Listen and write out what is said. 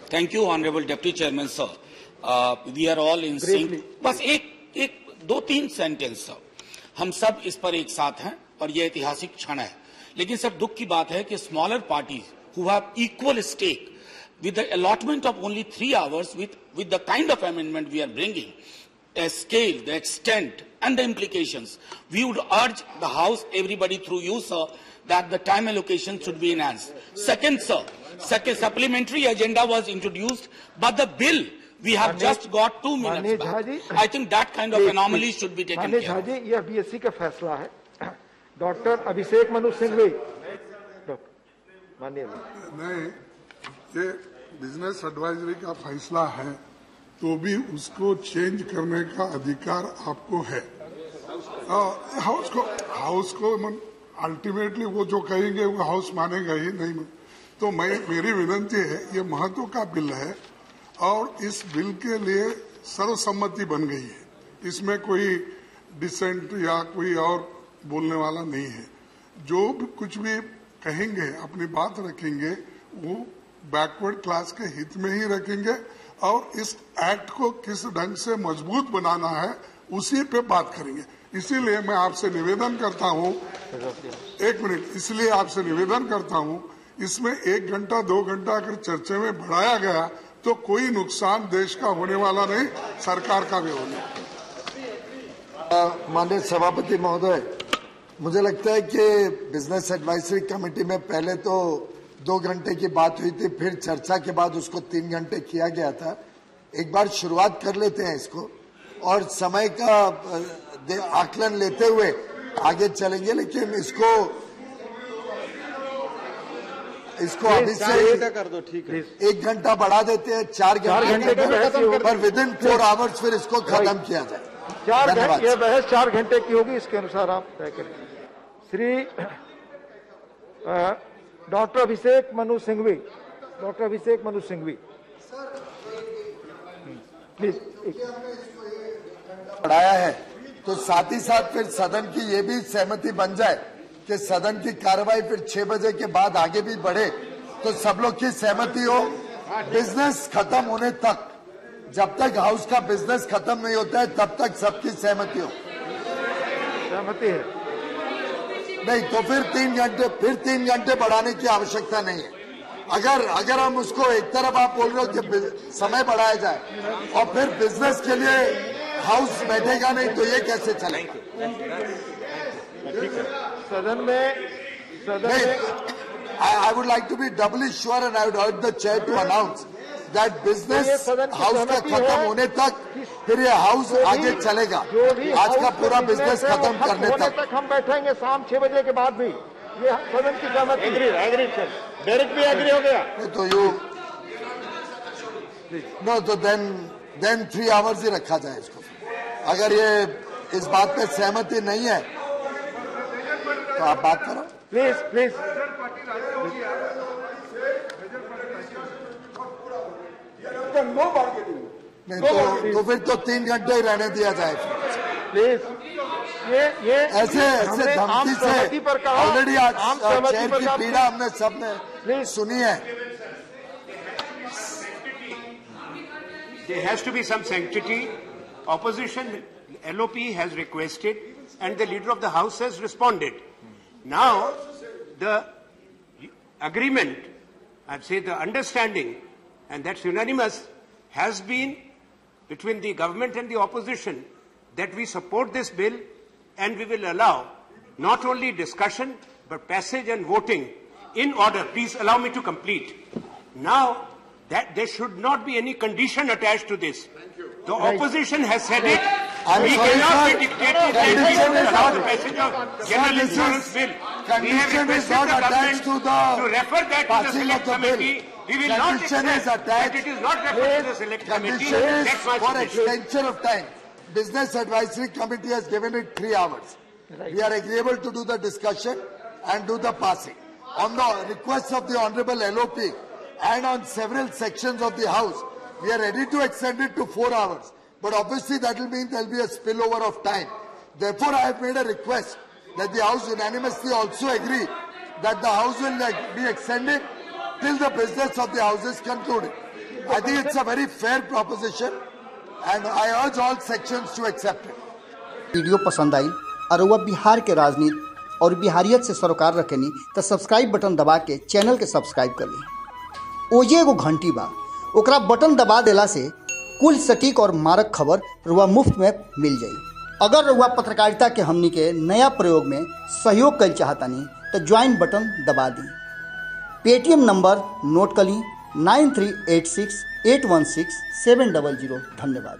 Thank you, Honorable Deputy Chairman, sir. We are all in sync. बस एक दो तीन सेंटेंस सर, हम सब इस पर एक साथ हैं और यह ऐतिहासिक क्षण है। लेकिन सर दुख की बात है कि smaller parties who have equal stake with the allotment of only 3 hours with the kind of amendment we are bringing, the scale, the extent and the implications, we would urge the House, everybody through you, sir, that the time allocation should be enhanced. Second, sir, supplementary agenda was introduced, but the bill, we have just got 2 minutes back. I think that kind of anomaly should be taken care of. यह BSc का फैसला है। Doctor Abhishek Manu Singhvi. नहीं, ये business advisory का फैसला है तो भी उसको चेंज करने का अधिकार आपको है। हाउस को अल्टीमेटली वो जो कहेंगे वो हाउस मानेगा ही नहीं। तो मेरी विनती है, ये महत्व का बिल है और इस बिल के लिए सर्वसम्मति बन गई है। इसमें कोई डिसेंट या कोई और बोलने वाला नहीं है। जो भी कुछ भी कहेंगे, अपनी बात रखेंगे, वो बैकवर्ड क्लास के हित में ही रखेंगे और इस एक्ट को किस ढंग से मजबूत बनाना है उसी पे बात करेंगे। इसीलिए मैं आपसे निवेदन करता हूँ, एक मिनट, इसलिए आपसे निवेदन करता हूँ, इसमें 1 घंटा 2 घंटा अगर चर्चा में बढ़ाया गया तो कोई नुकसान देश का होने वाला नहीं, सरकार का भी होने। माननीय सभापति महोदय, मुझे लगता है कि बिजनेस एडवाइजरी कमेटी में पहले तो 2 घंटे की बात हुई थी, फिर चर्चा के बाद उसको 3 घंटे किया गया था। एक बार शुरुआत कर लेते हैं इसको और समय का आकलन लेते हुए आगे चलेंगे, लेकिन इसको अभी से कर दो, ठीक है। 1 घंटा बढ़ा देते हैं, 4 घंटे पर विद इन 4 आवर्स फिर इसको खत्म किया जाए। 4 घंटे, यह बहस 4 घंटे की होगी, इसके अनुसार आप तय करें। Shri doctor Abhishek Manu Singhvi, doctor Abhishek Manu Singhvi, please. बढ़ाया है तो साथ ही साथ फिर सदन की ये भी सहमति बन जाए कि सदन की कार्रवाई फिर 6 बजे के बाद आगे भी बढ़े, तो सब लोग की सहमति हो। बिजनेस खत्म होने तक, जब तक हाउस का बिजनेस खत्म नहीं होता है तब तक सबकी सहमति हो। सहमति है? नहीं तो फिर 3 घंटे बढ़ाने की आवश्यकता नहीं है। अगर हम उसको एक तरफ आप बोल रहे हो कि समय बढ़ाया जाए और फिर बिजनेस के लिए हाउस बैठेगा नहीं, तो ये कैसे चलेगा? सदन में I would like to be doubly sure and I would urge the chair to announce that business house का खत्म होने तक फिर ये हाउस आगे चलेगा, आज का पूरा बिजनेस खत्म करने तक हम बैठेंगे। शाम 6 बजे के बाद भी ये सदन की सहमति। एग्री डायरेक्ट भी एग्री हो गया तो तो देन 3 आवर्स ही रखा जाए इसको। अगर ये इस बात पे सहमति नहीं है तो आप बात करो, प्लीज। नहीं तो फिर तो 3 घंटे ही रहने दिया जाए प्लीज। ये ऐसे धमकी से ऑलरेडी आज चेयर की पीड़ा हमने सबने सुनी है। There has to be some sanctity. Opposition LOP has requested and the leader of the house has responded. Now the agreement, I'd say the understanding, and that's unanimous, has been between the government and the opposition that we support this bill and we will allow not only discussion but passage and voting in order. Please allow me to complete. Now that there should not be any condition attached to this. The opposition has said it. We cannot be dictated that we allow the passage of general insurance bill. We have requested the government to refer that to the select committee. We will not accept that it is not referred to the select committee. That's my for suggestion. extension of time. Business Advisory Committee has given it 3 hours. We are agreeable to do the discussion and do the passing. On the request of the Honorable LOP and on several sections of the House, we are ready to extend it to 4 hours. But obviously that will mean there will be a spillover of time. Therefore, I have made a request that the House unanimously also agree that the house will be extended till the business of the house is concluded. I think it's a very fair proposition and I urge all sections to accept it. Video पसंद आई और वह बिहार के राजनीति और बिहारियत से सरोकार रखेनी तो subscribe button दबा के चैनल के सब्सक्राइब कर ली। ओजे एगो घंटी बा, ओकरा बटन दबा देला से कुल सटीक और मारक खबर रुआ मुफ्त में मिल जाई। अगर रुआ पत्रकारिता के हमनी के नया प्रयोग में सहयोग कर चाहतानी तो ज्वाइन बटन दबा दी। पेटीएम नंबर नोट कर ली 9386816700। धन्यवाद।